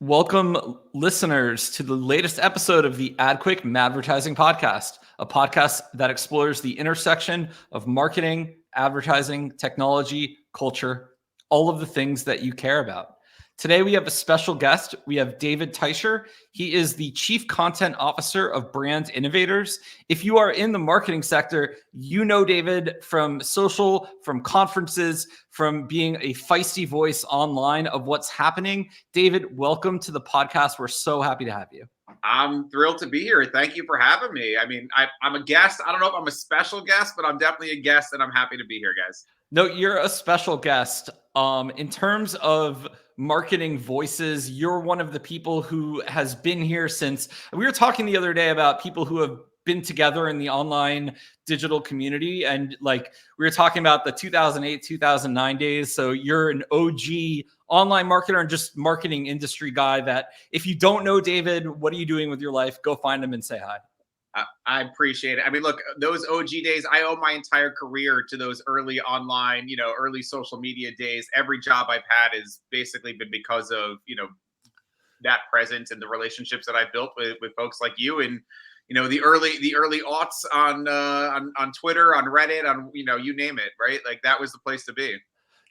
Welcome, listeners, to the latest episode of the AdQuick MAdvertising podcast, a podcast that explores the intersection of marketing, advertising, technology, culture, all of the things that you care about. Today, we have a special guest. We have David Teicher. He is the Chief Content Officer of Brand Innovators. If you are in the marketing sector, you know David from social, from conferences, from being a feisty voice online of what's happening. David, welcome to the podcast. We're so happy to have you. I'm thrilled to be here. Thank you for having me. I mean, I'm a guest. I don't know if I'm a special guest, but I'm definitely a guest, and I'm happy to be here, guys. No, you're a special guest. In terms of marketing voices, you're one of the people who has been here since we were talking the other day about people who have been together in the online digital community. And like we were talking about the 2008, 2009 days. So you're an OG online marketer and just marketing industry guy that if you don't know David, what are you doing with your life? Go find him and say hi. I appreciate it. I mean, look, those OG days, I owe my entire career to those early online, early social media days. Every job I've had has basically been because of, that presence and the relationships that I built with folks like you and, the early aughts on Twitter, on Reddit, on, you name it, right? Like that was the place to be.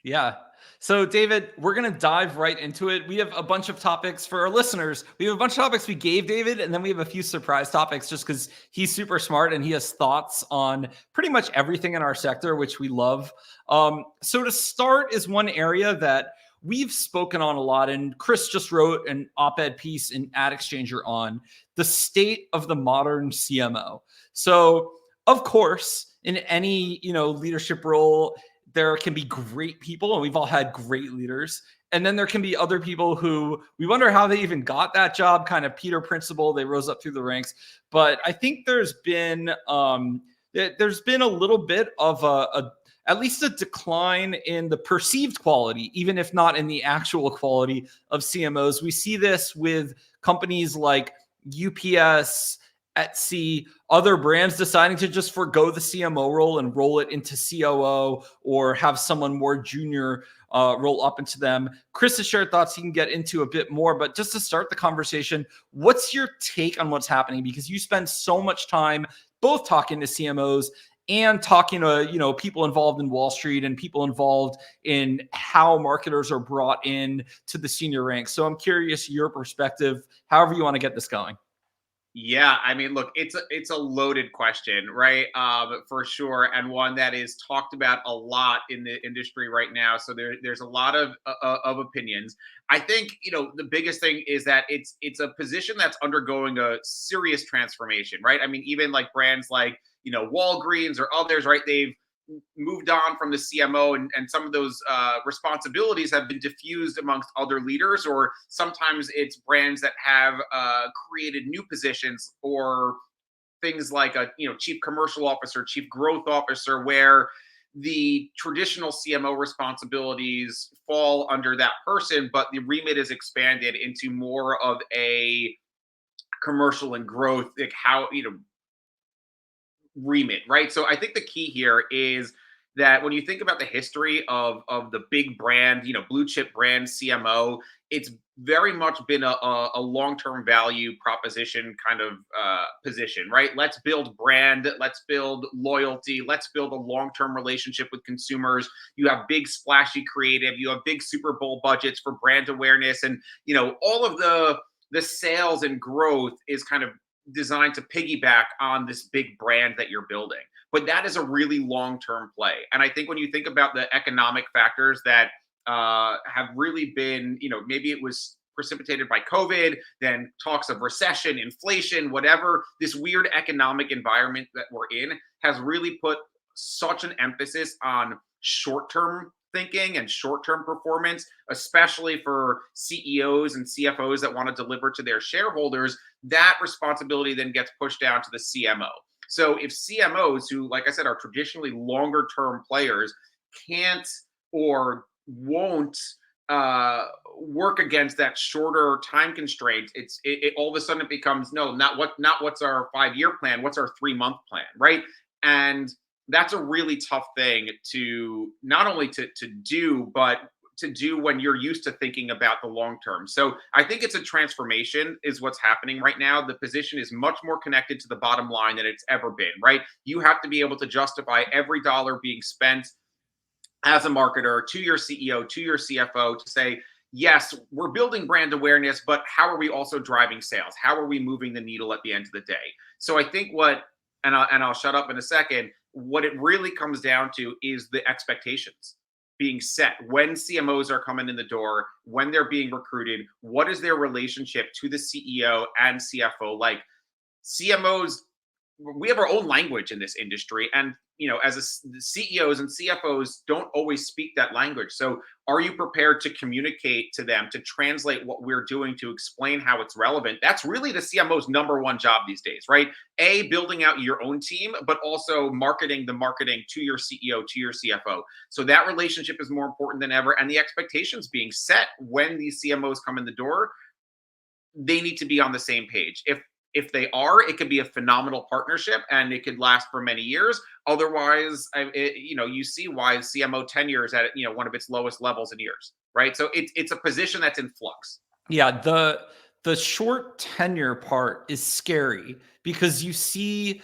Yeah. So, David, we're going to dive right into it. We have a bunch of topics for our listeners. We have a bunch of topics we gave David, and then we have a few surprise topics just because he's super smart and he has thoughts on pretty much everything in our sector, which we love. So, to start is one area that we've spoken on a lot, and Chris just wrote an op-ed piece in Ad Exchanger on the state of the modern CMO. So, of course, in any leadership role, there can be great people, and we've all had great leaders. And then there can be other people who we wonder how they even got that job, kind of Peter principle. They rose up through the ranks. But I think there's been a little bit of at least a decline in the perceived quality, even if not in the actual quality of CMOs. We see this with companies like UPS, Etsy, other brands deciding to just forgo the CMO role and roll it into COO or have someone more junior roll up into them. Chris has shared thoughts he can get into a bit more, but just to start the conversation, what's your take on what's happening? Because you spend so much time both talking to CMOs and talking to people involved in Wall Street and people involved in how marketers are brought in to the senior ranks. So I'm curious your perspective, however you want to get this going. Yeah, I mean, look, it's a loaded question, right? For sure, and one that is talked about a lot in the industry right now. So there's a lot of opinions. I think the biggest thing is that it's a position that's undergoing a serious transformation, right? I mean, even like brands like Walgreens or others, right? They've moved on from the CMO, and some of those responsibilities have been diffused amongst other leaders, or sometimes it's brands that have created new positions or things like a chief commercial officer, chief growth officer, where the traditional CMO responsibilities fall under that person, but the remit is expanded into more of a commercial and growth, like how remit, right? So I think the key here is that when you think about the history of the big brand, blue chip brand CMO, it's very much been a long-term value proposition kind of position, right? Let's build brand, let's build loyalty, let's build a long-term relationship with consumers. You have big splashy creative, you have big Super Bowl budgets for brand awareness, and all of the sales and growth is kind of designed to piggyback on this big brand that you're building. But that is a really long-term play. And I think when you think about the economic factors that have really been, maybe it was precipitated by COVID, then talks of recession, inflation, whatever, this weird economic environment that we're in has really put such an emphasis on short-term thinking and short-term performance, especially for CEOs and CFOs that want to deliver to their shareholders. That responsibility then gets pushed down to the CMO. So if CMOs, who, like I said, are traditionally longer-term players, can't or won't work against that shorter time constraint, it all of a sudden it becomes not what's our 5-year plan, what's our 3-month plan, right? And that's a really tough thing to not only to do, but to do when you're used to thinking about the long term. So I think it's a transformation is what's happening right now. The position is much more connected to the bottom line than it's ever been, right? You have to be able to justify every dollar being spent as a marketer to your CEO, to your CFO to say, yes, we're building brand awareness, but how are we also driving sales? How are we moving the needle at the end of the day? So I think and I'll shut up in a second, what it really comes down to is the expectations being set when CMOs are coming in the door, when they're being recruited, what is their relationship to the CEO and CFO like? CMOs, we have our own language in this industry, and as CEOs and CFOs don't always speak that language. So are you prepared to communicate to them, to translate what we're doing, to explain how it's relevant? That's really the CMO's number one job these days, right? Building out your own team, but also marketing to your CEO, to your CFO. So that relationship is more important than ever, and the expectations being set when these CMOs come in the door, they need to be on the same page. If they are, it could be a phenomenal partnership and it could last for many years. Otherwise, you see why CMO tenure is at one of its lowest levels in years, right? So it's a position that's in flux. Yeah, the short tenure part is scary because you see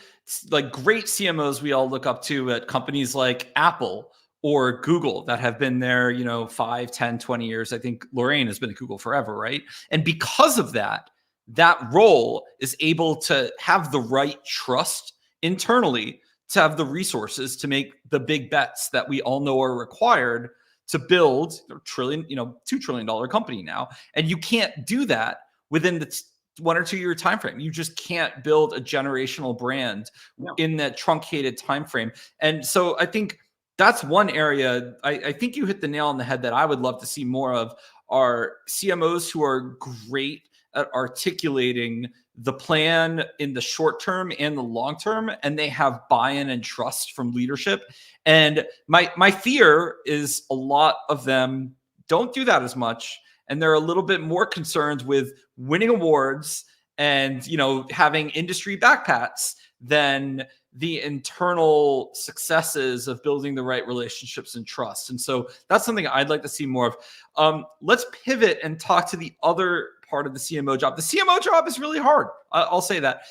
like great CMOs we all look up to at companies like Apple or Google that have been there, 5, 10, 20 years. I think Lorraine has been at Google forever, right? And because of that, that role is able to have the right trust internally to have the resources to make the big bets that we all know are required to build a $2 trillion company now. And you can't do that within the 1 or 2 year time frame. You just can't build a generational brand in that truncated time frame. And so I think that's one area. I think you hit the nail on the head that I would love to see more of are CMOs who are great at articulating the plan in the short term and the long term, and they have buy-in and trust from leadership. And my fear is a lot of them don't do that as much, and they're a little bit more concerned with winning awards and having industry backpats than the internal successes of building the right relationships and trust. And so that's something I'd like to see more of. Let's pivot and talk to the other part of the CMO job. The CMO job is really hard. I'll say that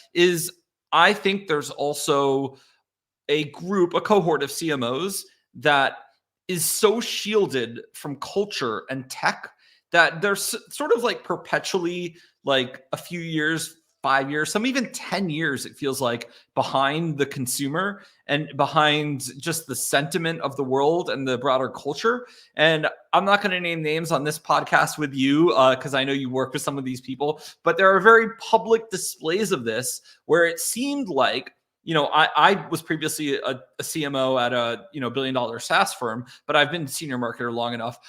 I think there's also a cohort of CMOs that is so shielded from culture and tech that they're sort of like perpetually like a few years, 5 years, some even 10 years, it feels like, behind the consumer and behind just the sentiment of the world and the broader culture. And I'm not going to name names on this podcast with you because I know you work with some of these people, but there are very public displays of this where it seemed like, I was previously a CMO at a $1 billion SaaS firm, but I've been senior marketer long enough.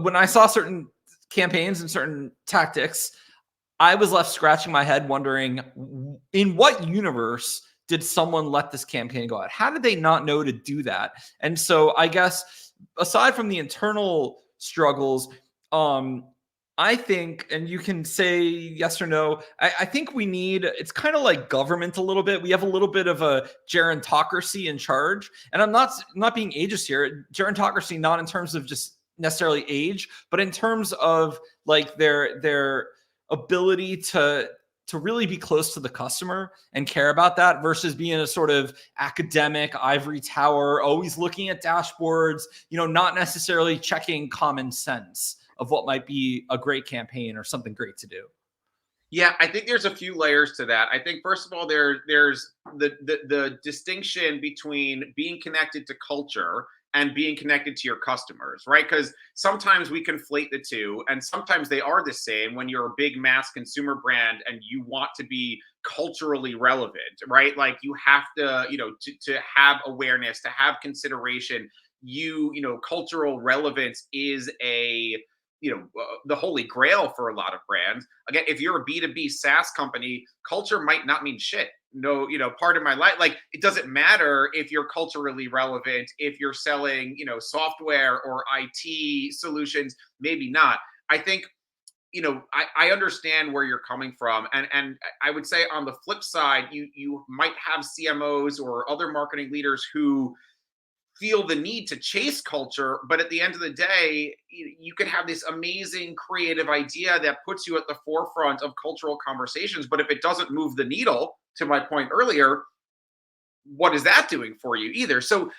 When I saw certain campaigns and certain tactics, I was left scratching my head wondering, in what universe did someone let this campaign go out? How did they not know to do that? And so I guess aside from the internal struggles, I think, and you can say yes or no, I think it's kind of like government a little bit. We have a little bit of a gerontocracy in charge. And I'm not being ageist here. Gerontocracy, not in terms of just necessarily age, but in terms of like their ability to really be close to the customer and care about that versus being a sort of academic ivory tower, always looking at dashboards, not necessarily checking common sense of what might be a great campaign or something great to do. Yeah, I think there's a few layers to that. I think first of all, there's the distinction between being connected to culture and being connected to your customers, right? Because sometimes we conflate the two, and sometimes they are the same when you're a big mass consumer brand and you want to be culturally relevant, right? Like you have to, to have awareness, to have consideration. Cultural relevance is the holy grail for a lot of brands. Again, if you're a B2B SaaS company, culture might not mean shit. No, part of my life, like it doesn't matter if you're culturally relevant, if you're selling, software or IT solutions, maybe not. I think, I understand where you're coming from. And I would say on the flip side, you might have CMOs or other marketing leaders who feel the need to chase culture, but at the end of the day, you could have this amazing creative idea that puts you at the forefront of cultural conversations, but if it doesn't move the needle, to my point earlier, what is that doing for you either? So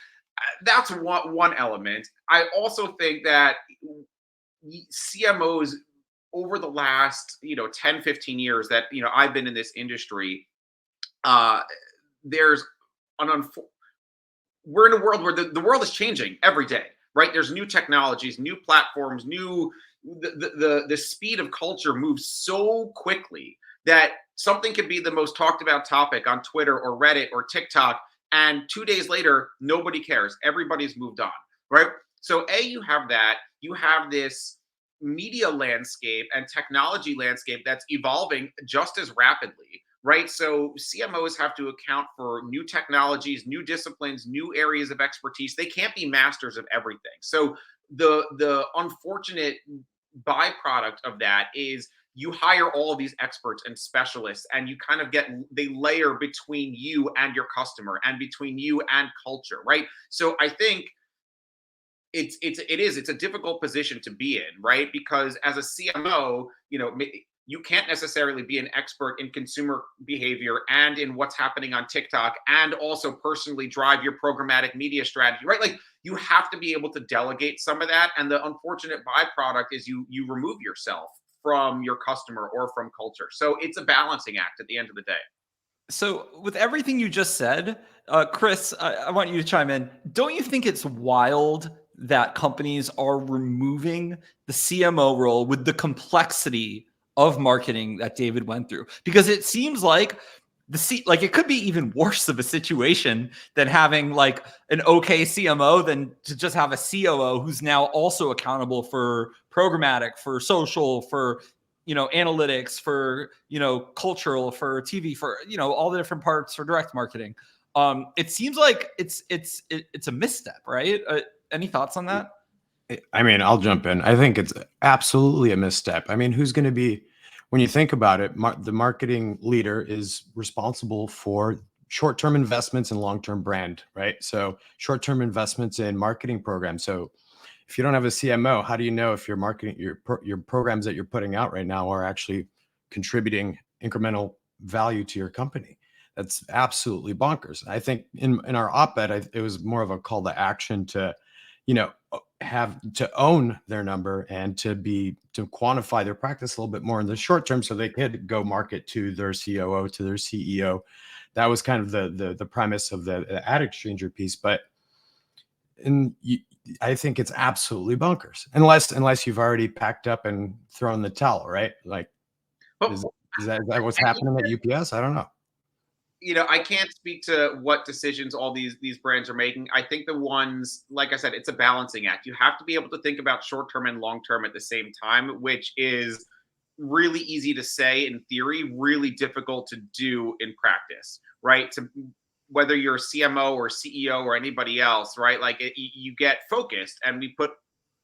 that's one element. I also think that CMOs over the last 10, 15 years that I've been in this industry, uh there's an we're in a world where the world is changing every day, right? There's new technologies, new platforms, new the speed of culture moves so quickly that something could be the most talked about topic on Twitter or Reddit or TikTok, and 2 days later, nobody cares. Everybody's moved on, right? So you have that. You have this media landscape and technology landscape that's evolving just as rapidly, right? So CMOs have to account for new technologies, new disciplines, new areas of expertise. They can't be masters of everything. So the unfortunate byproduct of that is you hire all these experts and specialists, and you kind of they layer between you and your customer and between you and culture, right? So I think it's a difficult position to be in, right? Because as a CMO, you can't necessarily be an expert in consumer behavior and in what's happening on TikTok and also personally drive your programmatic media strategy, right? Like you have to be able to delegate some of that. And the unfortunate byproduct is you remove yourself from your customer or from culture. So it's a balancing act at the end of the day. So, with everything you just said, Chris, I want you to chime in. Don't you think it's wild that companies are removing the CMO role with the complexity of marketing that David went through? Because it seems like it could be even worse of a situation than having like an okay CMO than to just have a COO who's now also accountable for programmatic, for social, for analytics, for cultural, for TV, for all the different parts for direct marketing. It seems like it's a misstep, right? Any thoughts on that? I mean, I'll jump in. I think it's absolutely a misstep. I mean, who's going to be, when you think about it, the marketing leader is responsible for short-term investments and long-term brand, right? So short-term investments in marketing programs. So if you don't have a CMO, how do you know if your marketing, your programs that you're putting out right now are actually contributing incremental value to your company? That's absolutely bonkers. I think in our op-ed, it was more of a call to action to, have to own their number and to quantify their practice a little bit more in the short term, so they could go market to their COO, to their CEO. That was kind of the premise of the ad exchanger piece. But I think it's absolutely bonkers unless you've already packed up and thrown the towel, right? Like, is that what's happening at UPS? I don't know. I can't speak to what decisions all these brands are making. I think the ones, like I said, it's a balancing act. You have to be able to think about short term and long term at the same time, which is really easy to say in theory, really difficult to do in practice, right? To whether you're a CMO or CEO or anybody else, right? Like you get focused, and we put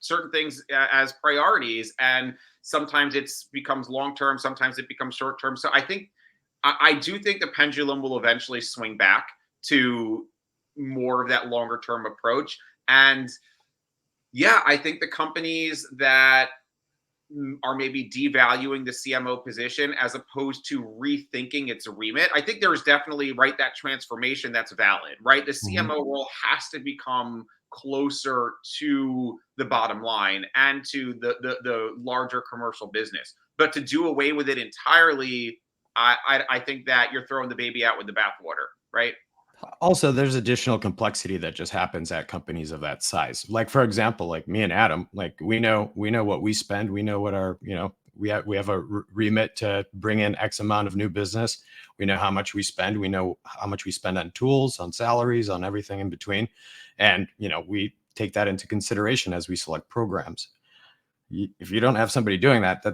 certain things as priorities, and sometimes it becomes long term, sometimes it becomes short term. So I do think the pendulum will eventually swing back to more of that longer term approach. And yeah, I think the companies that are maybe devaluing the CMO position as opposed to rethinking its remit, I think there's definitely, right, that transformation that's valid, right? The CMO role has to become closer to the bottom line and to the larger commercial business. But to do away with it entirely, I think that you're throwing the baby out with the bathwater, right? Also, there's additional complexity that just happens at companies of that size. Like, for example, like me and Adam, like we know what we spend. We know what our, we have a remit to bring in X amount of new business. We know how much we spend. We know how much we spend on tools, on salaries, on everything in between. And, we take that into consideration as we select programs. If you don't have somebody doing that,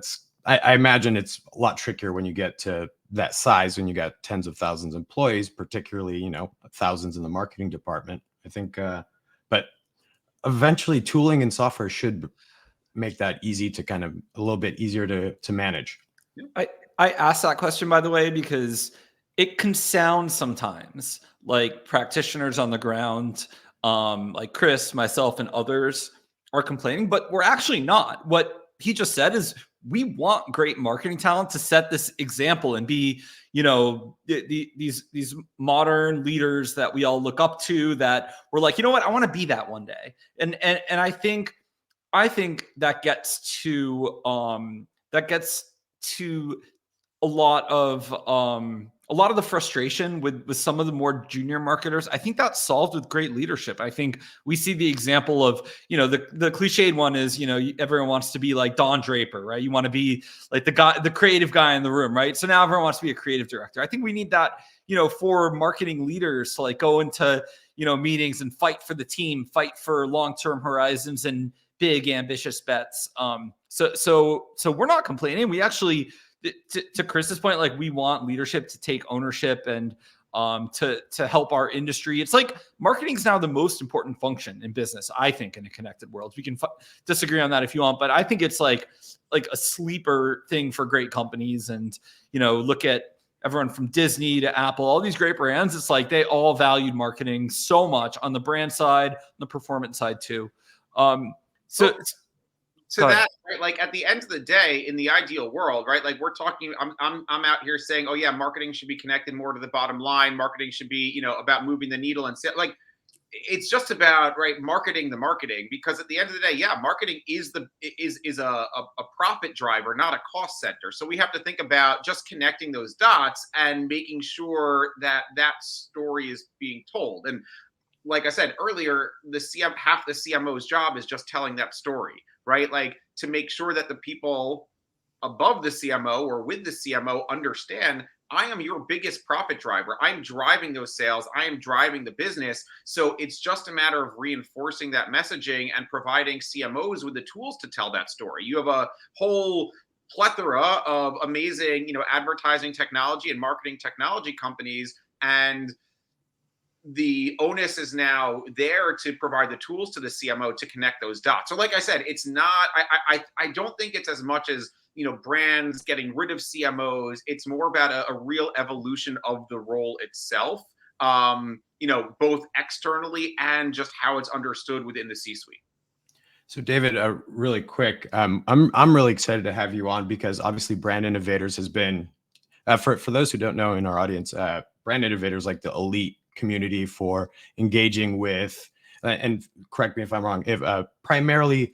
I imagine it's a lot trickier when you get to that size, when you got tens of thousands of employees, particularly, thousands in the marketing department. I think, but eventually tooling and software should make that easy to kind of a little bit easier to manage. I asked that question, by the way, because it can sound sometimes like practitioners on the ground like Chris, myself, and others are complaining, but we're actually not. What he just said is we want great marketing talent to set this example and be, these modern leaders that we all look up to, that we're like, you know what, I want to be that one day. And I think that gets to a lot of the frustration with some of the more junior marketers. I think that's solved with great leadership. I think we see the example of, the cliched one is, everyone wants to be like Don Draper, right? You want to be like the creative guy in the room, right? So now everyone wants to be a creative director. I think we need that, for marketing leaders to like go into, meetings and fight for the team, fight for long-term horizons and big ambitious bets. So we're not complaining. We actually, to Chris's point, like we want leadership to take ownership and to help our industry. It's like marketing is now the most important function in business, I think, in a connected world. We can disagree on that if you want, but I think it's like a sleeper thing for great companies. And look at everyone from Disney to Apple, all these great brands. It's like they all valued marketing so much on the brand side, on the performance side too. To that, right? Like at the end of the day, in the ideal world, right? Like we're talking, I'm out here saying, oh yeah, marketing should be connected more to the bottom line. Marketing should be, about moving the needle and like it's just about marketing the marketing, because at the end of the day, yeah, marketing is a profit driver, not a cost center. So we have to think about just connecting those dots and making sure that story is being told. And like I said earlier, half the CMO's job is just telling that story, right? Like to make sure that the people above the CMO or with the CMO understand, I am your biggest profit driver. I'm driving those sales. I am driving the business. So it's just a matter of reinforcing that messaging and providing CMOs with the tools to tell that story. You have a whole plethora of amazing, advertising technology and marketing technology companies, and the onus is now there to provide the tools to the CMO to connect those dots. So like I said, it's not, I don't think it's as much as, brands getting rid of CMOs. It's more about a real evolution of the role itself, both externally and just how it's understood within the C-suite. So David, really quick, I'm really excited to have you on, because obviously Brand Innovators has been, for those who don't know in our audience, Brand Innovators, like the elite community for engaging with, and correct me if I'm wrong, if primarily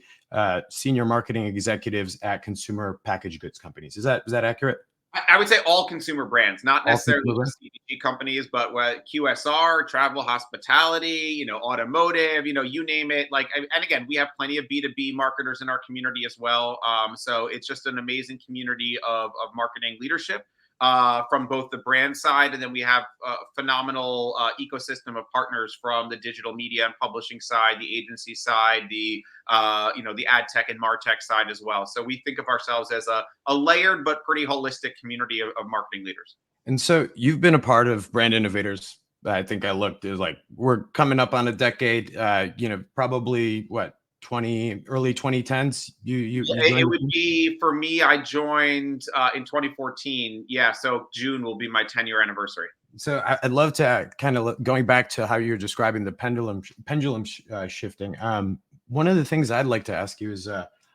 senior marketing executives at consumer packaged goods companies. Is that accurate? I would say all consumer brands, not necessarily CPG companies, but QSR, travel, hospitality, automotive, you name it. Like, and again, we have plenty of B2B marketers in our community as well. So it's just an amazing community of marketing leadership from both the brand side, and then we have a phenomenal ecosystem of partners from the digital media and publishing side, the agency side, the ad tech and martech side as well. So we think of ourselves as a layered but pretty holistic community of marketing leaders. And so you've been a part of Brand Innovators. I think I looked, it was like, we're coming up on a decade, probably what, early 2010s. It would be, for me, I joined in 2014. Yeah, so June will be my 10-year anniversary. So I'd love to kind of going back to how you're describing the pendulum shifting. One of the things I'd like to ask you is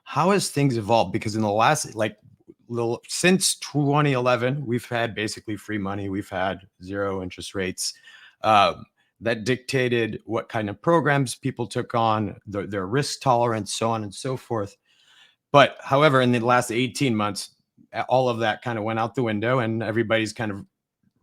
how has things evolved? Because in the last since 2011, we've had basically free money. We've had zero interest rates. That dictated what kind of programs people took on, their risk tolerance, so on and so forth. But however, in the last 18 months, all of that kind of went out the window, and everybody's kind of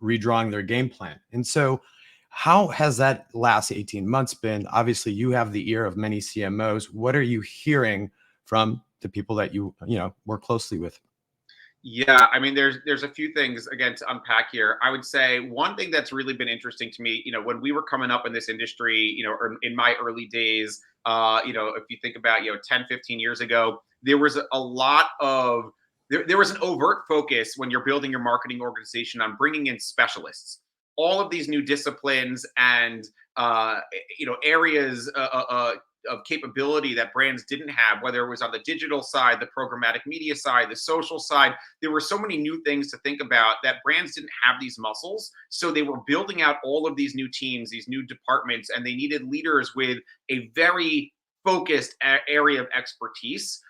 redrawing their game plan. And so how has that last 18 months been? Obviously, you have the ear of many CMOs. What are you hearing from the people that you work closely with? Yeah, I mean, there's a few things, again, to unpack here. I would say one thing that's really been interesting to me, when we were coming up in this industry, or in my early days, if you think about, 10, 15 years ago, there was a lot of, there was an overt focus when you're building your marketing organization on bringing in specialists. All of these new disciplines and, areas, of capability that brands didn't have, whether it was on the digital side, the programmatic media side, the social side. There were so many new things to think about that brands didn't have these muscles. So they were building out all of these new teams, these new departments, and they needed leaders with a very focused area of expertise.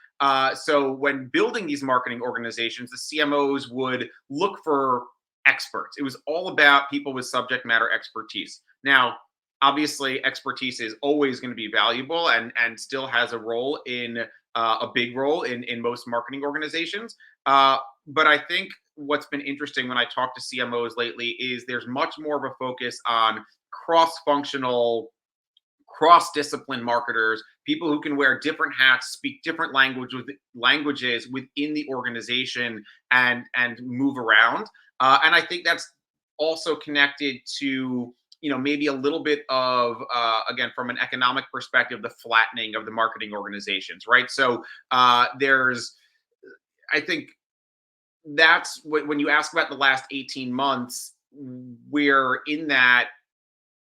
So when building these marketing organizations, the CMOs would look for experts. It was all about people with subject matter expertise. Now, obviously, expertise is always going to be valuable and still has a role in a big role in most marketing organizations. But I think what's been interesting when I talk to CMOs lately is there's much more of a focus on cross-functional, cross-discipline marketers, people who can wear different hats, speak different languages within the organization and move around. And I think that's also connected to maybe a little bit of again, from an economic perspective, the flattening of the marketing organizations, right? So I think that's when you ask about the last 18 months, we're in that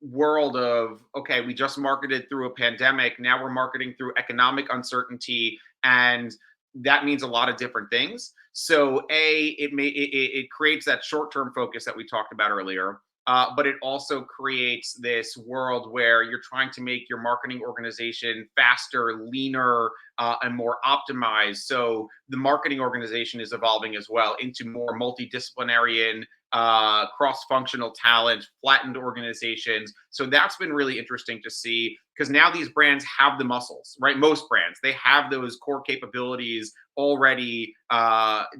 world of, okay, we just marketed through a pandemic. Now we're marketing through economic uncertainty. And that means a lot of different things. So it creates that short-term focus that we talked about earlier. But it also creates this world where you're trying to make your marketing organization faster, leaner, and more optimized. So the marketing organization is evolving as well into more multidisciplinary, cross-functional talent, flattened organizations. So that's been really interesting to see, because now these brands have the muscles, right? Most brands, they have those core capabilities already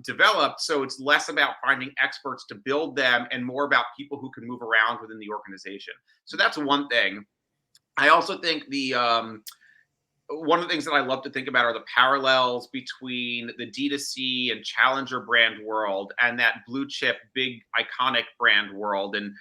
developed. So it's less about finding experts to build them and more about people who can move around within the organization. So that's one thing. I also think one of the things that I love to think about are the parallels between the DtC and challenger brand world and that blue chip, big, iconic brand world. And,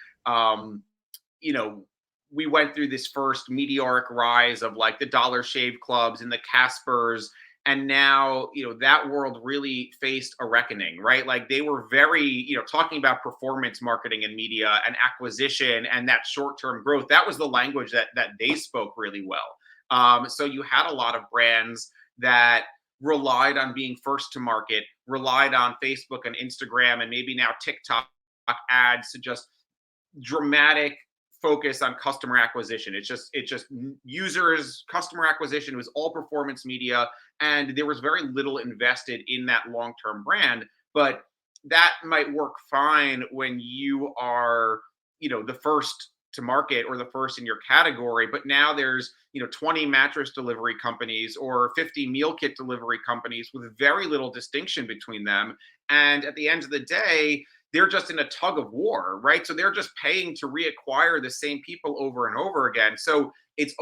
we went through this first meteoric rise of like the Dollar Shave Clubs and the Caspers. And now, that world really faced a reckoning, right? Like they were very, talking about performance marketing and media and acquisition and that short-term growth. That was the language that they spoke really well. So you had a lot of brands that relied on being first to market, relied on Facebook and Instagram, and maybe now TikTok ads to just dramatic focus on customer acquisition. It's just users, customer acquisition. It was all performance media, and there was very little invested in that long-term brand. But that might work fine when you are, the first to market or the first in your category. But now there's 20 mattress delivery companies or 50 meal kit delivery companies with very little distinction between them. And at the end of the day, they're just in a tug of war, right? So they're just paying to reacquire the same people over and over again. So it's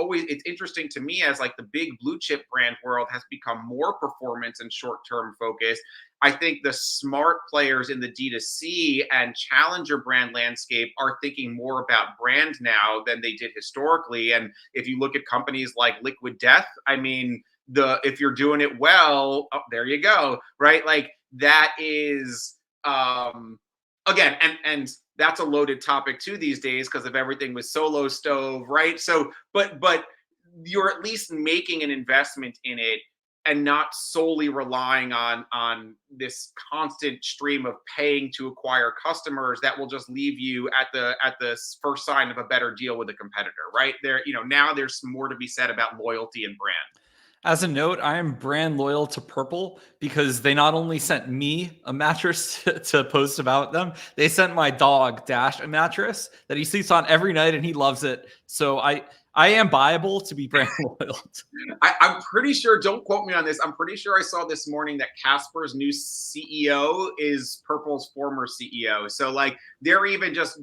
interesting to me as like the big blue chip brand world has become more performance and short-term focused. I think the smart players in the DtC and challenger brand landscape are thinking more about brand now than they did historically. And if you look at companies like Liquid Death, I mean, if you're doing it well, oh, there you go, right? Like that is again, and that's a loaded topic too these days because of everything with Solo Stove, right? So, but you're at least making an investment in it and not solely relying on this constant stream of paying to acquire customers that will just leave you at the first sign of a better deal with a competitor, right? There, now there's more to be said about loyalty and brand. As a note, I am brand loyal to Purple because they not only sent me a mattress to post about them, they sent my dog Dash a mattress that he sleeps on every night and he loves it. So I am buyable to be brand loyal. I'm pretty sure, don't quote me on this, I'm pretty sure I saw this morning that Casper's new CEO is Purple's former CEO. So like they're even just,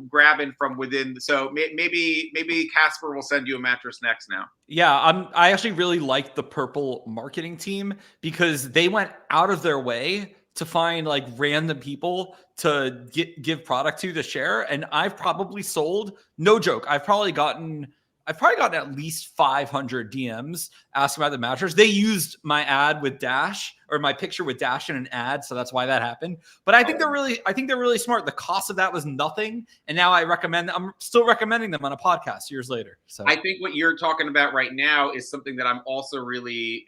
grabbing from within. So maybe Casper will send you a mattress next now. Yeah, I actually really like the Purple marketing team because they went out of their way to find like random people to give product to share. And I've probably sold, no joke, I've probably gotten I've probably gotten at least 500 DMs asking about the mattress. They used my ad with Dash, or my picture with Dash in an ad, so that's why that happened. But I think they're really smart. The cost of that was nothing, and now I'm still recommending them on a podcast years later. So I think what you're talking about right now is something that I'm also really,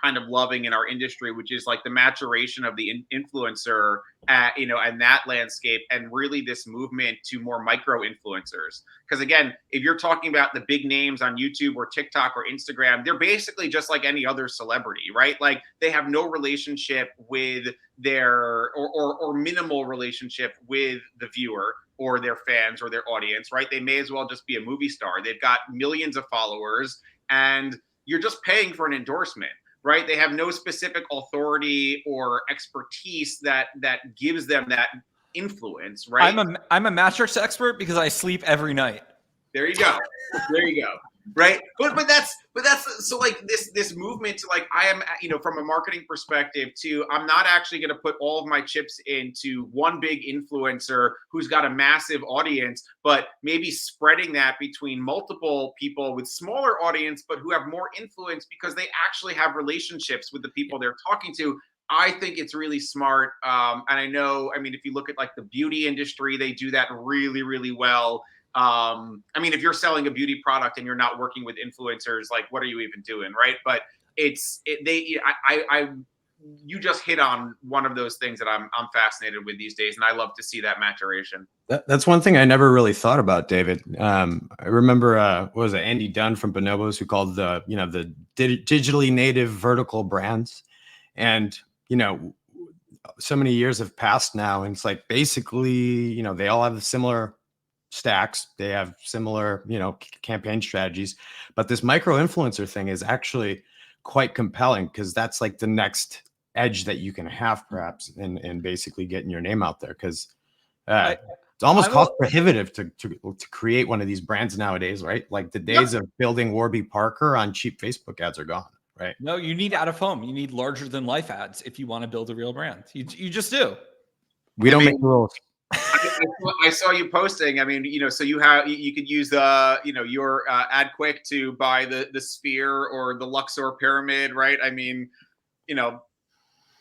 kind of loving in our industry, which is like the maturation of the influencer, and that landscape, and really this movement to more micro influencers. Because again, if you're talking about the big names on YouTube or TikTok or Instagram, they're basically just like any other celebrity, right? Like they have no relationship with their or minimal relationship with the viewer or their fans or their audience, right? They may as well just be a movie star. They've got millions of followers, and you're just paying for an endorsement, right? They have no specific authority or expertise that gives them that influence, right? I'm a mattress expert because I sleep every night. There you go. There you go. Right. But that's so like this movement to like, I am, from a marketing perspective to, I'm not actually going to put all of my chips into one big influencer who's got a massive audience, but maybe spreading that between multiple people with smaller audience, but who have more influence because they actually have relationships with the people they're talking to. I think it's really smart. And I know, if you look at like the beauty industry, they do that really, really well. If you're selling a beauty product and you're not working with influencers, like what are you even doing, right? But you just hit on one of those things that I'm fascinated with these days, and I love to see that maturation. That's one thing I never really thought about, David. I remember, what was it, Andy Dunn from Bonobos, who called the digitally native vertical brands, and so many years have passed now, and it's like basically, they all have similar stacks, they have similar campaign strategies, but this micro influencer thing is actually quite compelling, because that's like the next edge that you can have perhaps in basically getting your name out there, because it's almost cost prohibitive to create one of these brands nowadays, right? Like the days of building Warby Parker on cheap Facebook ads are gone, right? No, you need out of home. You need larger than life ads if you want to build a real brand. You just do. We don't make the rules. I saw you posting. So you could use your AdQuick to buy the sphere or the Luxor pyramid, right?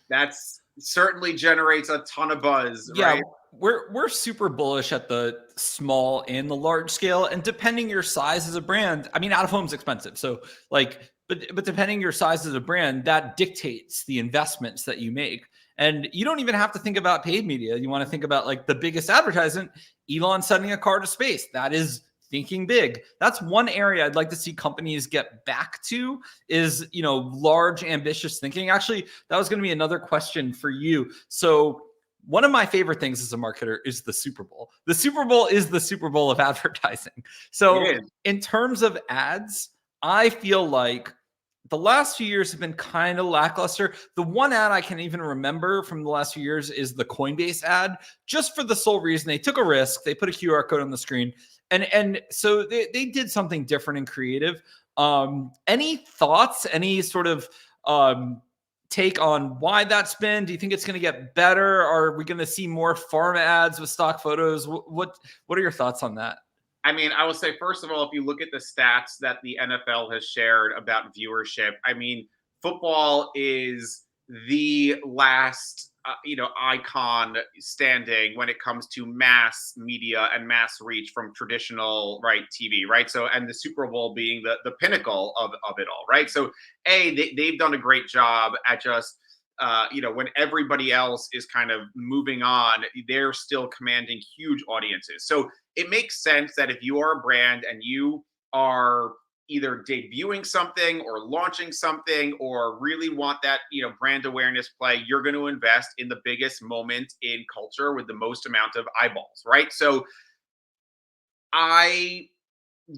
That's certainly generates a ton of buzz, right? We're super bullish at the small and the large scale, and depending your size as a brand, out of home's expensive. So but depending your size as a brand, that dictates the investments that you make. And you don't even have to think about paid media. You want to think about like the biggest advertisement, Elon sending a car to space. That is thinking big. That's one area I'd like to see companies get back to, is, large, ambitious thinking. Actually, that was going to be another question for you. So one of my favorite things as a marketer is the Super Bowl. The Super Bowl is the Super Bowl of advertising. So in terms of ads, I feel like the last few years have been kind of lackluster. The one ad I can even remember from the last few years is the Coinbase ad, just for the sole reason they took a risk. They put a QR code on the screen, and so they did something different and creative. Any thoughts? Any sort of take on why that's been? Do you think it's going to get better? Are we going to see more pharma ads with stock photos? What are your thoughts on that? I will say, first of all, if you look at the stats that the NFL has shared about viewership, football is the last, icon standing when it comes to mass media and mass reach from traditional, TV, right? So, and the Super Bowl being the pinnacle of it all, right? So, they've done a great job at just, when everybody else is kind of moving on, they're still commanding huge audiences. So it makes sense that if you are a brand and you are either debuting something or launching something or really want that, brand awareness play, you're going to invest in the biggest moment in culture with the most amount of eyeballs, right? So I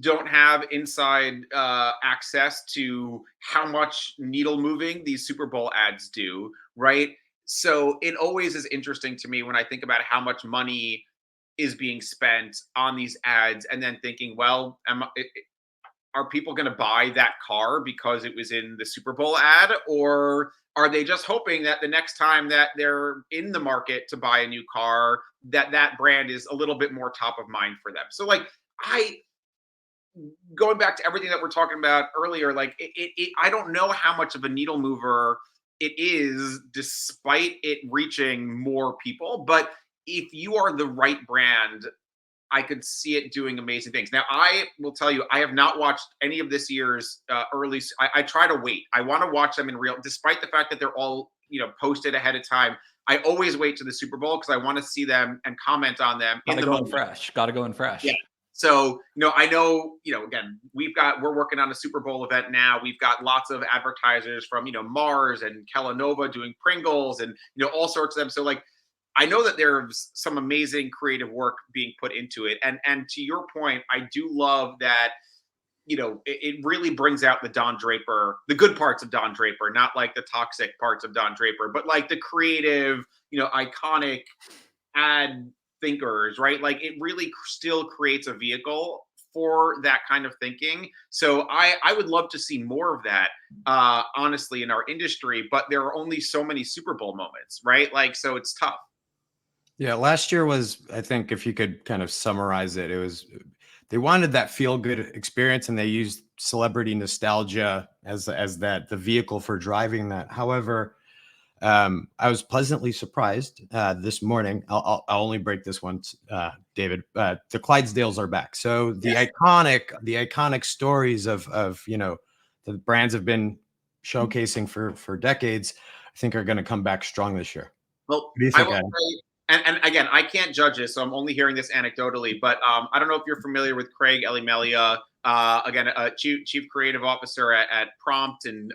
don't have inside access to how much needle moving these Super Bowl ads do, right? So it always is interesting to me when I think about how much money is being spent on these ads, and then thinking, well, are people going to buy that car because it was in the Super Bowl ad, or are they just hoping that the next time that they're in the market to buy a new car, that brand is a little bit more top of mind for them? So going back to everything that we're talking about earlier, like I don't know how much of a needle mover it is, despite it reaching more people. But if you are the right brand, I could see it doing amazing things. Now, I will tell you, I have not watched any of this year's early. I try to wait. I want to watch them in real, despite the fact that they're all posted ahead of time. I always wait to the Super Bowl because I want to see them and comment on them in Gotta the go in moment. fresh. Gotta go in Yeah. fresh. So, I know, again, we're working on a Super Bowl event now. We've got lots of advertisers from, Mars and Kellanova doing Pringles and, all sorts of them. So like, I know that there's some amazing creative work being put into it. And to your point, I do love that, it really brings out the Don Draper, the good parts of Don Draper, not like the toxic parts of Don Draper, but like the creative, iconic ad thinkers, right? Like it really still creates a vehicle for that kind of thinking. So I would love to see more of that, honestly, in our industry, but there are only so many Super Bowl moments, right? Like, so it's tough. Yeah, last year was, I think, if you could kind of summarize it, they wanted that feel good experience and they used celebrity nostalgia as the vehicle for driving that. However, I was pleasantly surprised this morning. I'll only break this once, David. The Clydesdales are back. So the Yes. iconic stories of the brands have been showcasing for decades, I think are going to come back strong this year. Well, What do you I think, will Adam? say, and again, I can't judge this, so I'm only hearing this anecdotally. But I don't know if you're familiar with Craig Elimelia, again, a chief creative officer at Prompt, and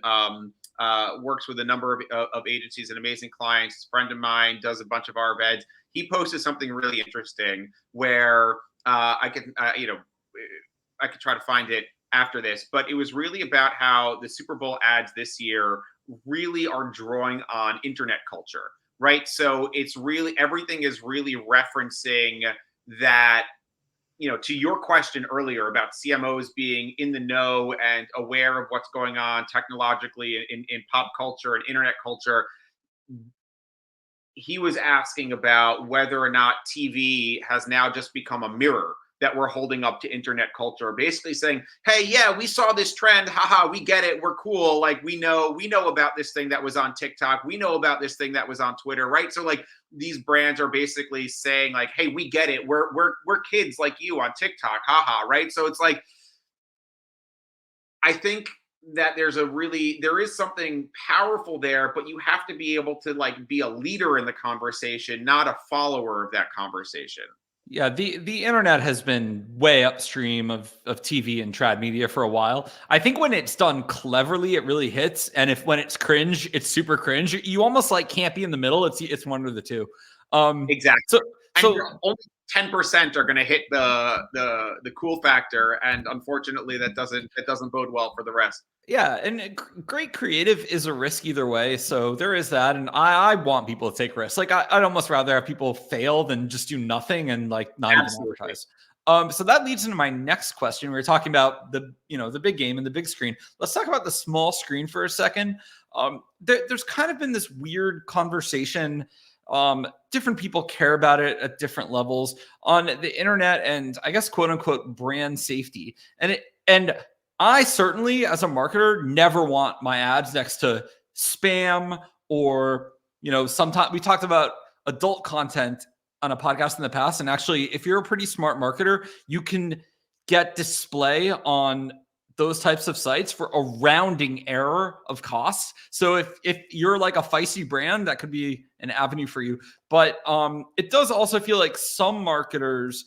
works with a number of agencies and amazing clients. A friend of mine, does a bunch of our events. He posted something really interesting where I could try to find it after this, but it was really about how the Super Bowl ads this year really are drawing on internet culture, right? So it's really, everything is really referencing that, to your question earlier about CMOs being in the know and aware of what's going on technologically in pop culture and internet culture. He was asking about whether or not TV has now just become a mirror that we're holding up to internet culture, basically saying, hey, yeah, we saw this trend. Haha, we get it. We're cool. Like we know about this thing that was on TikTok. We know about this thing that was on Twitter, right? So like these brands are basically saying like, hey, we get it. We're kids like you on TikTok. Haha, right? So it's like, I think that there is something powerful there, but you have to be able to like be a leader in the conversation, not a follower of that conversation. Yeah, the internet has been way upstream of TV and trad media for a while. I think when it's done cleverly, it really hits. And when it's cringe, it's super cringe. You almost like can't be in the middle. It's one of the two. Exactly. So And so only 10% are going to hit the cool factor, and unfortunately, that doesn't bode well for the rest. yeah, and great creative is a risk either way. So there is that, and I want people to take risks. Like I'd almost rather have people fail than just do nothing and like not even Absolutely. advertise. So that leads into my next question. We were talking about the big game and the big screen. Let's talk about the small screen for a second. There's kind of been this weird conversation. Different people care about it at different levels on the internet, and I guess quote unquote brand safety. And I certainly, as a marketer, never want my ads next to spam or, sometimes we talked about adult content on a podcast in the past. And actually, if you're a pretty smart marketer, you can get display on those types of sites for a rounding error of costs. So if you're like a feisty brand, that could be an avenue for you. But it does also feel like some marketers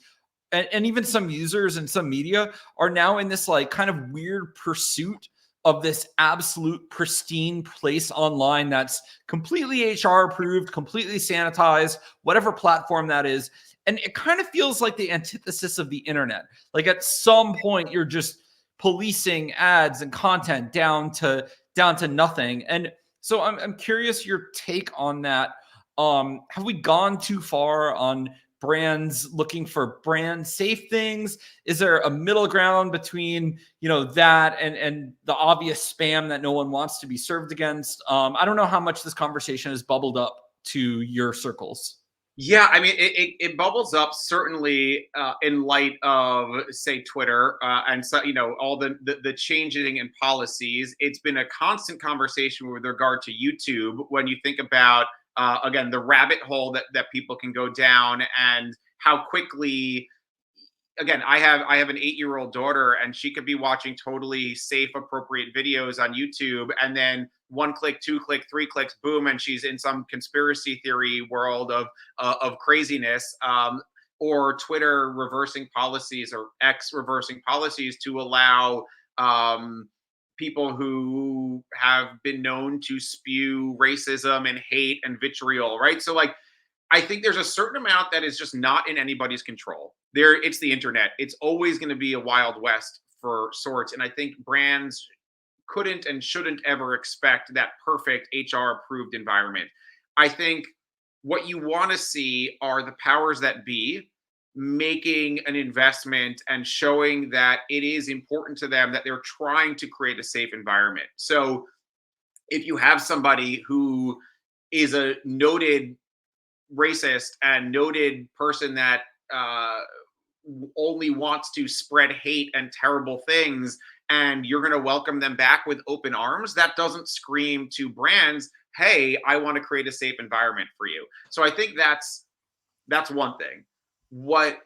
and even some users and some media are now in this like kind of weird pursuit of this absolute pristine place online that's completely HR approved, completely sanitized, whatever platform that is. And it kind of feels like the antithesis of the internet. Like at some point you're just policing ads and content down to nothing. And so I'm curious your take on that. Have we gone too far on brands looking for brand safe things? Is there a middle ground between that and the obvious spam that no one wants to be served against? I don't know how much this conversation has bubbled up to your circles. Yeah, I mean, it bubbles up certainly in light of, say, Twitter and so all the changing in policies. It's been a constant conversation with regard to YouTube when you think about again the rabbit hole that people can go down and how quickly again, I have an 8-year-old daughter, and she could be watching totally safe, appropriate videos on YouTube, and then 1 click, 2 click, 3 clicks, boom, and she's in some conspiracy theory world of craziness. Or Twitter reversing policies or X reversing policies to allow people who have been known to spew racism and hate and vitriol, right? So like I think there's a certain amount that is just not in anybody's control. It's the internet. It's always going to be a wild west for sorts, and I think brands couldn't and shouldn't ever expect that perfect HR approved environment. I think what you want to see are the powers that be making an investment and showing that it is important to them that they're trying to create a safe environment. So if you have somebody who is a noted racist and noted person that only wants to spread hate and terrible things, and you're going to welcome them back with open arms, that doesn't scream to brands, hey, I want to create a safe environment for you. So I think that's one thing. What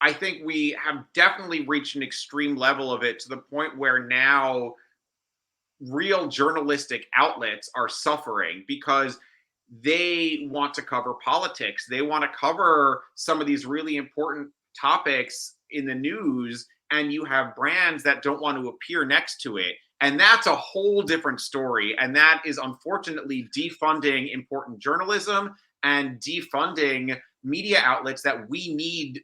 I think we have definitely reached an extreme level of it, to the point where now real journalistic outlets are suffering because they want to cover politics. They want to cover some of these really important topics in the news, and you have brands that don't want to appear next to it. And that's a whole different story. And that is unfortunately defunding important journalism and defunding media outlets that we need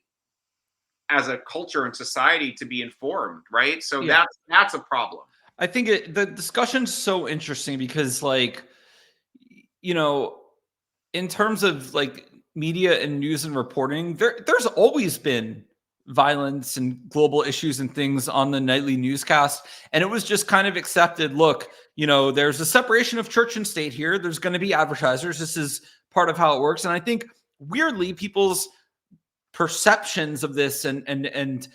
as a culture and society to be informed, right? So Yeah. that's a problem. I think the discussion's so interesting because, like, you know, in terms of like media and news and reporting, there's always been violence and global issues and things on the nightly newscast, and it was just kind of accepted. Look, there's a separation of church and state here. There's going to be advertisers. This is part of how it works, and I think weirdly people's perceptions of this and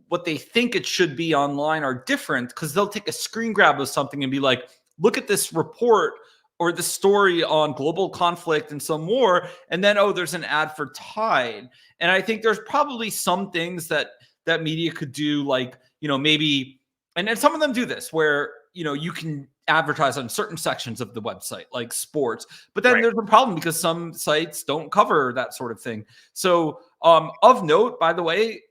what they think it should be online are different, because they'll take a screen grab of something and be like, look at this report or the story on global conflict and some war, and then, oh, there's an ad for Tide. And I think there's probably some things that media could do, like, maybe, and some of them do this, where you can advertise on certain sections of the website, like sports, but then Right. there's a problem because some sites don't cover that sort of thing. So of note, by the way,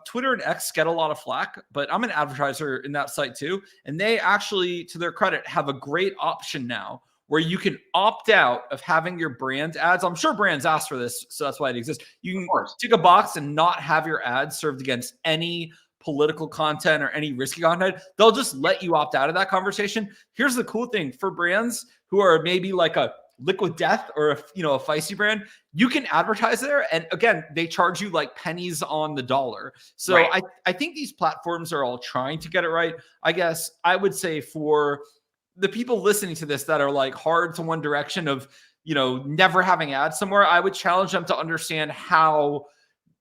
Twitter and X get a lot of flack, but I'm an advertiser in that site too, and they actually, to their credit, have a great option now where you can opt out of having your brand ads. I'm sure brands ask for this, so that's why it exists. You can tick a box and not have your ads served against any political content or any risky content. They'll just let you opt out of that conversation. Here's the cool thing for brands who are maybe like a Liquid Death or a Feisty brand, you can advertise there, and again, they charge you like pennies on the dollar. So Right. I think these platforms are all trying to get it right. I guess I would say for the people listening to this that are like hard to one direction of never having ads somewhere, I would challenge them to understand how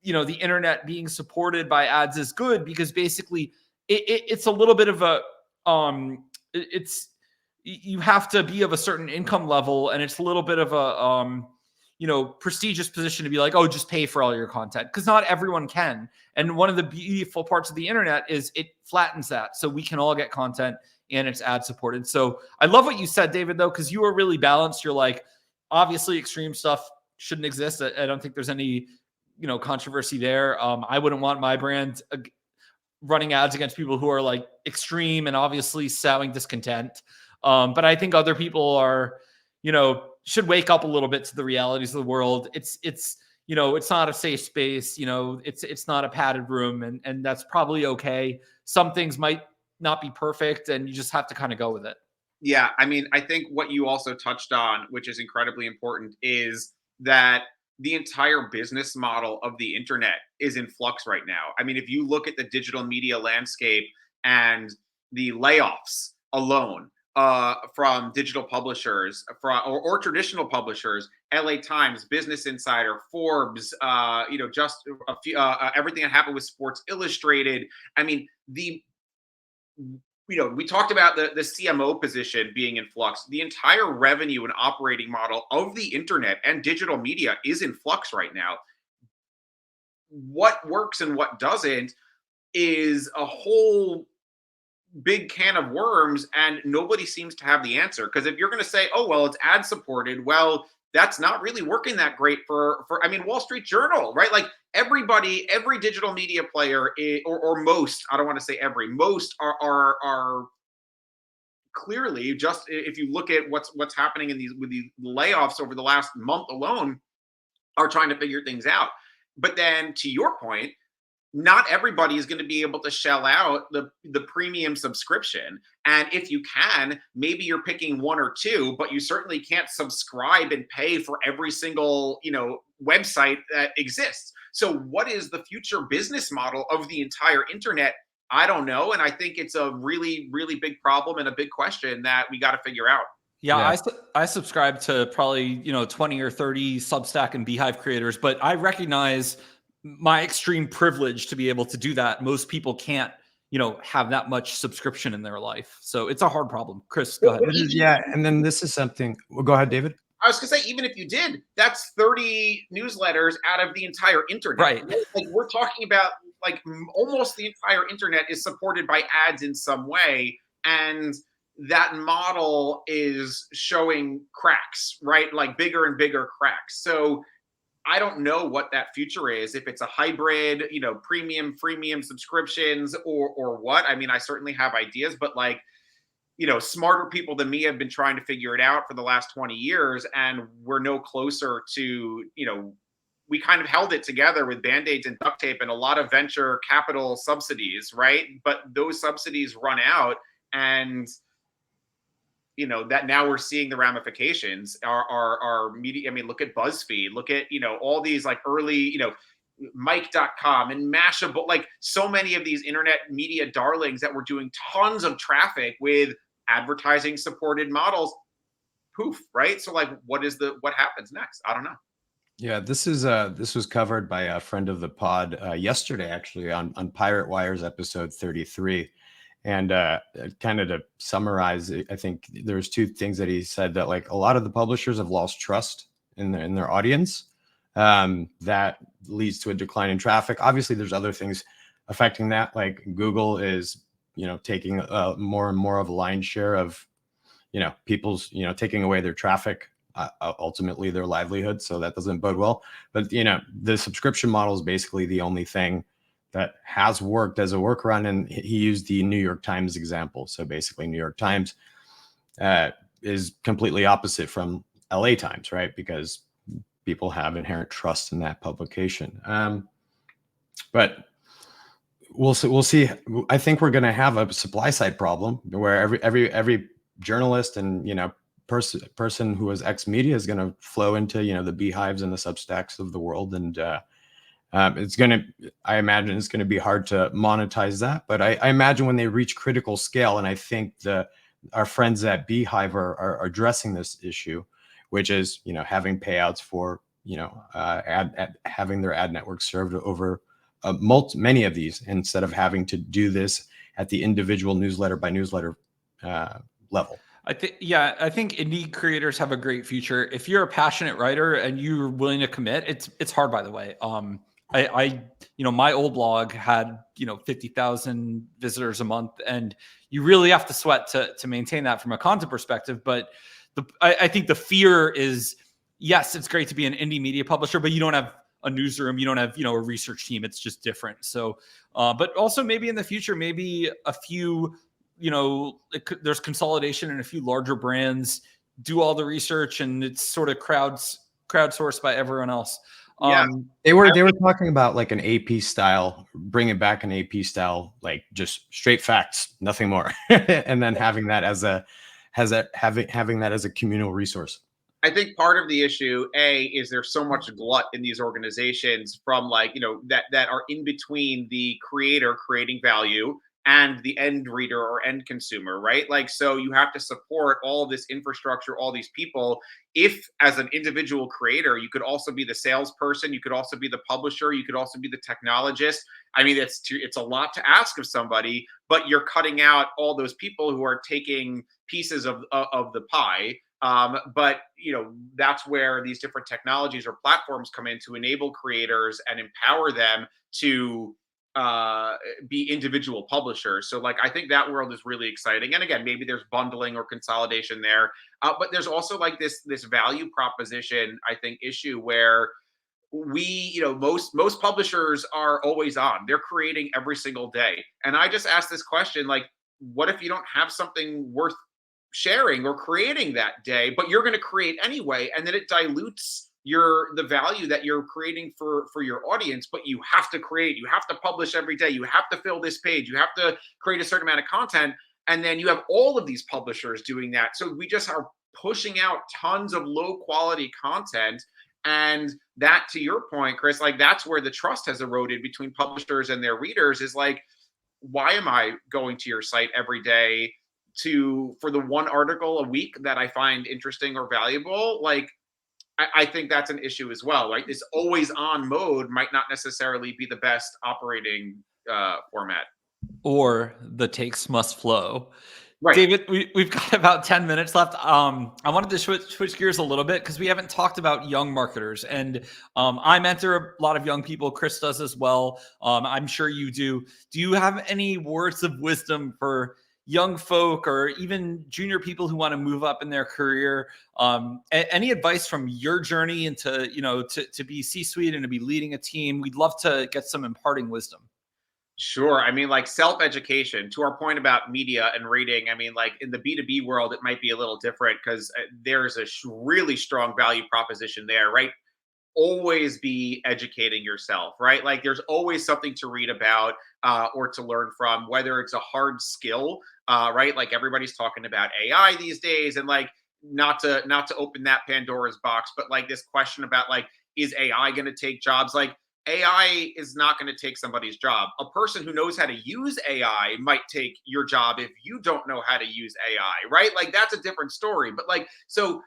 the internet being supported by ads is good, because basically it's a little bit of a it's, you have to be of a certain income level, and it's a little bit of a prestigious position to be like, oh, just pay for all your content, because not everyone can. And one of the beautiful parts of the internet is it flattens that, so we can all get content and it's ad supported. So I love what you said, David, though, because you were really balanced. You're like, obviously extreme stuff shouldn't exist. I don't think there's any controversy there. I wouldn't want my brand running ads against people who are like extreme and obviously sowing discontent. But I think other people are, should wake up a little bit to the realities of the world. It's not a safe space. It's not a padded room, and that's probably okay. Some things might not be perfect, and you just have to kind of go with it. Yeah, I mean, I think what you also touched on, which is incredibly important, is that the entire business model of the internet is in flux right now. I mean, if you look at the digital media landscape and the layoffs alone from digital publishers or traditional publishers, LA Times, Business Insider, Forbes, just a few, everything that happened with Sports Illustrated. I mean, we talked about the CMO position being in flux. The entire revenue and operating model of the internet and digital media is in flux right now. What works and what doesn't is a whole big can of worms, and nobody seems to have the answer. Because if you're going to say, oh, well, it's ad supported, well, that's not really working that great for I mean, Wall Street Journal, right? Like every digital media player or most, I don't want to say every, most are clearly, just if you look at what's happening with these layoffs over the last month alone, are trying to figure things out. But then to your point, not everybody is going to be able to shell out the premium subscription. And if you can, maybe you're picking one or two, but you certainly can't subscribe and pay for every single, website that exists. So what is the future business model of the entire internet? I don't know. And I think it's a really, really big problem and a big question that we got to figure out. Yeah, I subscribe to probably 20 or 30 Substack and Beehive creators, but I recognize my extreme privilege to be able to do that. Most people can't, have that much subscription in their life. So it's a hard problem. Chris, go ahead. And then this is something. Well, go ahead, David. I was going to say, even if you did, that's 30 newsletters out of the entire internet. Right. Like we're talking about like almost the entire internet is supported by ads in some way. And that model is showing cracks, right? Like bigger and bigger cracks. So I don't know what that future is, if it's a hybrid, premium, freemium subscriptions or what. I mean, I certainly have ideas, but like, smarter people than me have been trying to figure it out for the last 20 years. And we're no closer to, we kind of held it together with Band-Aids and duct tape and a lot of venture capital subsidies, right? But those subsidies run out, and that now we're seeing the ramifications are media. I mean, look at BuzzFeed, look at, all these like early, Mike.com and Mashable, like so many of these internet media darlings that were doing tons of traffic with advertising supported models. Poof, right? So like, what happens next? I don't know. Yeah, this was covered by a friend of the pod yesterday, actually, on Pirate Wire's episode 33. And kind of to summarize, I think there's two things that he said, that like a lot of the publishers have lost trust in their audience. That leads to a decline in traffic. Obviously, there's other things affecting that, like Google is, taking more and more of a lion's share of, people's, taking away their traffic, ultimately their livelihood. So that doesn't bode well. But, the subscription model is basically the only thing that has worked as a workaround. And he used the New York Times example. So basically New York Times is completely opposite from LA Times, right? Because people have inherent trust in that publication. But we'll see. I think we're going to have a supply side problem where every journalist and, person who is ex-media is going to flow into, the Beehives and the Substacks of the world. And, I imagine it's going to be hard to monetize that, but I imagine when they reach critical scale, and I think our friends at Beehive are addressing this issue, which is, having payouts for, having their ad network served over many of these, instead of having to do this at the individual newsletter by newsletter level. I think indie creators have a great future. If you're a passionate writer and you're willing to commit, it's hard, by the way. My old blog had, 50,000 visitors a month, and you really have to sweat to maintain that from a content perspective. But I think the fear is, yes, it's great to be an indie media publisher, but you don't have a newsroom, you don't have, a research team. It's just different. So, but also maybe in the future, maybe a few, there's consolidation and a few larger brands do all the research, and it's sort of crowdsourced by everyone else. Yeah, they were talking about like an AP style, bringing back an AP style, like just straight facts, nothing more, and then having that as a communal resource. I think part of the issue, is there's so much glut in these organizations from like, that are in between the creator creating value and the end reader or end consumer, right? Like, so you have to support all of this infrastructure, all these people. If as an individual creator, you could also be the salesperson, you could also be the publisher, you could also be the technologist. I mean, it's a lot to ask of somebody, but you're cutting out all those people who are taking pieces of the pie. But that's where these different technologies or platforms come in to enable creators and empower them to be individual publishers. So like, I think that world is really exciting. And again, maybe there's bundling or consolidation there, but there's also like this value proposition, I think, issue where most publishers are always on. They're creating every single day. And I just asked this question, like, what if you don't have something worth sharing or creating that day, but you're going to create anyway, and then it dilutes the value that you're creating for your audience. But you have to create, you have to publish every day, you have to fill this page, you have to create a certain amount of content, and then you have all of these publishers doing that. So we just are pushing out tons of low quality content. And that, to your point, Chris, like, that's where the trust has eroded between publishers and their readers. Is like, why am I going to your site every day for the one article a week that I find interesting or valuable? Like, I think that's an issue as well, right? This always on mode might not necessarily be the best operating format. Or the takes must flow. Right. David, we've got about 10 minutes left. I wanted to switch gears a little bit because we haven't talked about young marketers. And I mentor a lot of young people. Chris does as well. I'm sure you do. Do you have any words of wisdom for young folk or even junior people who want to move up in their career? Any advice from your journey into, to be C-suite and to be leading a team? We'd love to get some imparting wisdom. Sure. I mean, like, self-education, to our point about media and reading. I mean, like, in the B2B world, it might be a little different because there's a really strong value proposition there, right? Always be educating yourself, right? Like, there's always something to read about or to learn from, whether it's a hard skill, right? Like, everybody's talking about AI these days, and like, not to open that Pandora's box, but like, this question about, like, is AI going to take jobs? Like, AI is not going to take somebody's job. A person who knows how to use AI might take your job if you don't know how to use AI, right? Like, that's a different story. But like, so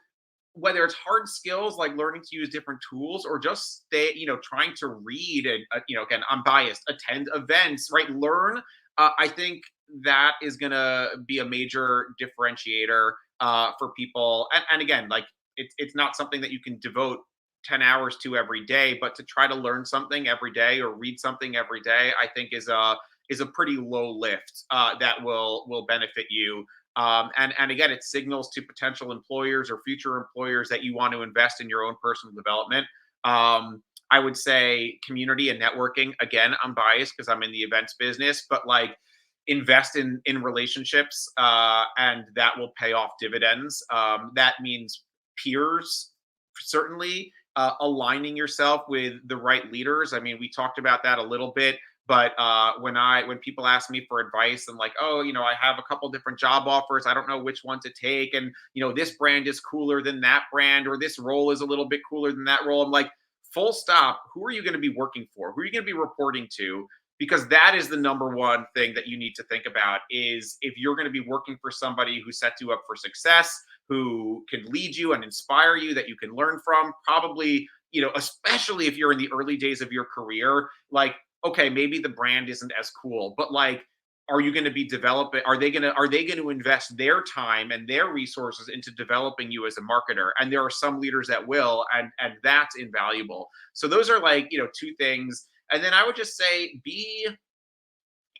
whether it's hard skills like learning to use different tools, or just trying to read and again, I'm biased, attend events, right? Learn. I think that is going to be a major differentiator for people. And again, like, it's not something that you can devote 10 hours to every day, but to try to learn something every day or read something every day, I think is a pretty low lift that will benefit you. And again, it signals to potential employers or future employers that you want to invest in your own personal development. I would say community and networking. Again, I'm biased because I'm in the events business, but like, invest in relationships, and that will pay off dividends. That means peers, certainly. Aligning yourself with the right leaders. I mean, we talked about that a little bit, but when people ask me for advice and like, oh, I have a couple different job offers, I don't know which one to take, and this brand is cooler than that brand, or this role is a little bit cooler than that role. I'm like, full stop. Who are you going to be working for? Who are you going to be reporting to? Because that is the number one thing that you need to think about, is if you're going to be working for somebody who sets you up for success, who can lead you and inspire you, that you can learn from, probably, especially if you're in the early days of your career, like, okay, maybe the brand isn't as cool, but like, are you going to be developing? Are they going to invest their time and their resources into developing you as a marketer? And there are some leaders that will, and that's invaluable. So those are like, two things. And then I would just say, be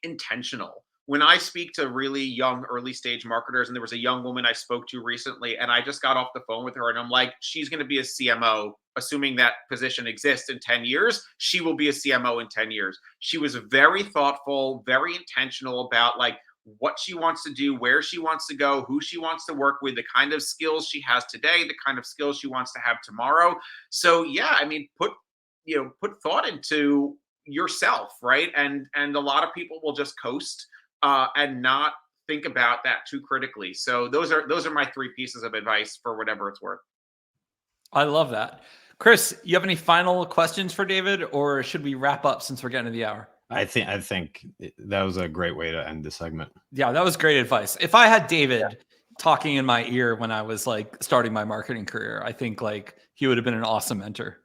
intentional. When I speak to really young, early stage marketers, and there was a young woman I spoke to recently, and I just got off the phone with her, and I'm like, she's going to be a CMO, assuming that position exists in 10 years. She will be a CMO in 10 years. She was very thoughtful, very intentional about like what she wants to do, where she wants to go, who she wants to work with, the kind of skills she has today, the kind of skills she wants to have tomorrow. So yeah, I mean, put thought into yourself, right? And a lot of people will just coast and not think about that too critically. So those are my three pieces of advice for whatever it's worth. I love that. Chris, you have any final questions for David, or should we wrap up since we're getting to the hour? I think that was a great way to end the segment. Yeah, that was great advice. If I had David talking in my ear when I was like starting my marketing career, I think like he would have been an awesome mentor.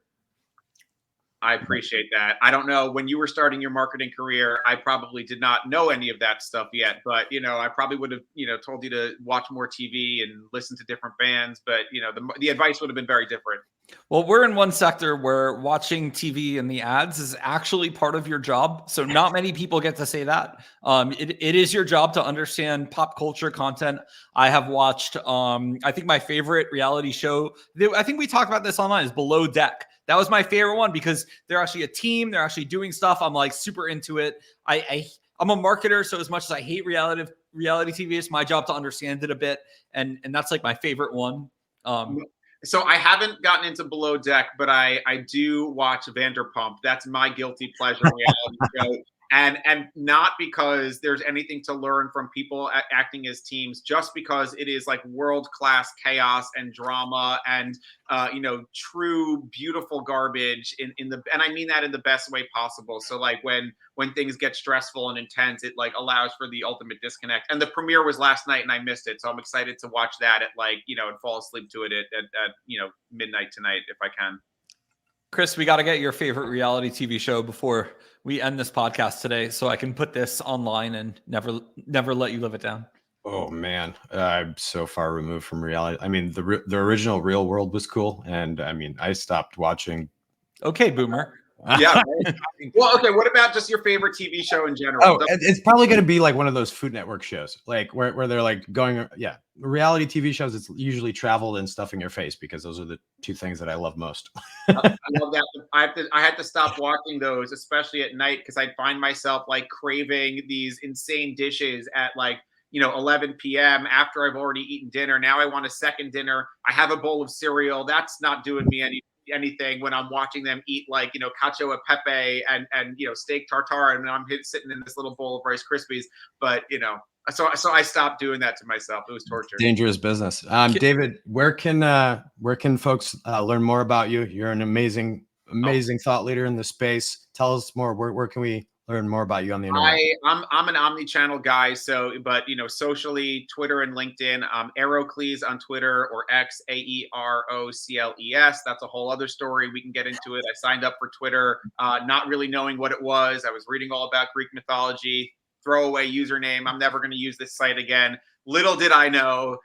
I appreciate that. I don't know, when you were starting your marketing career, I probably did not know any of that stuff yet, but I probably would have, told you to watch more TV and listen to different bands, but the advice would have been very different. Well, we're in one sector where watching TV and the ads is actually part of your job. So not many people get to say that. It is your job to understand pop culture content. I have watched, I think my favorite reality show, I think we talked about this online, is Below Deck. That was my favorite one because they're actually a team. They're actually doing stuff. I'm like super into it. I'm a marketer, so as much as I hate reality TV, it's my job to understand it a bit. And that's like my favorite one. So I haven't gotten into Below Deck, but I do watch Vanderpump. That's my guilty pleasure reality show. And not because there's anything to learn from people acting as teams, just because it is like world-class chaos and drama and true beautiful garbage and I mean that in the best way possible. So like when things get stressful and intense, it like allows for the ultimate disconnect. And the premiere was last night and I missed it, so I'm excited to watch that at and fall asleep to it at midnight tonight if I can. Chris, we got to get your favorite reality TV show before we end this podcast today, so I can put this online and never let you live it down. Oh man, I'm so far removed from reality. I mean, the original Real World was cool, and I mean, I stopped watching. Okay, boomer. Yeah. Well, okay. What about just your favorite TV show in general? Oh, it's probably going to be like one of those Food Network shows, like where they're like going. Yeah, reality TV shows. It's usually travel and stuff in your face because those are the two things that I love most. I love that. I had to stop watching those, especially at night, because I find myself like craving these insane dishes at 11 p.m. after I've already eaten dinner. Now I want a second dinner. I have a bowl of cereal. That's not doing me anything when I'm watching them eat cacio e pepe and steak tartare, and I'm sitting in this little bowl of Rice Krispies. But so I stopped doing that to myself. It was torture. Dangerous business. David, where can folks learn more about you? You're an amazing thought leader in the space. Tell us more. Where can we learn more about you on the internet? I'm an omni-channel guy, but socially, Twitter and LinkedIn. Aerocles on Twitter, or X, AEROCLES. That's a whole other story. We can get into it. I signed up for Twitter, not really knowing what it was. I was reading all about Greek mythology. Throwaway username. I'm never going to use this site again. Little did I know.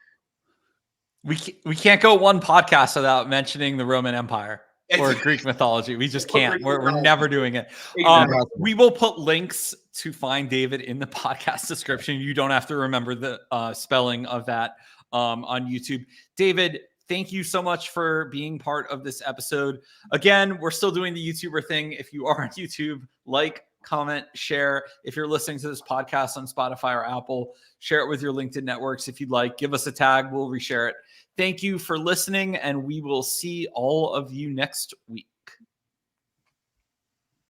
We can't go one podcast without mentioning the Roman Empire or Greek mythology. We just can't. We're never doing it. We will put links to find David in the podcast description. You don't have to remember the spelling of that on YouTube. David, thank you so much for being part of this episode. Again, we're still doing the YouTuber thing. If you are on YouTube, like, comment, share. If you're listening to this podcast on Spotify or Apple, share it with your LinkedIn networks. If you'd like, give us a tag. We'll reshare it. Thank you for listening, and we will see all of you next week.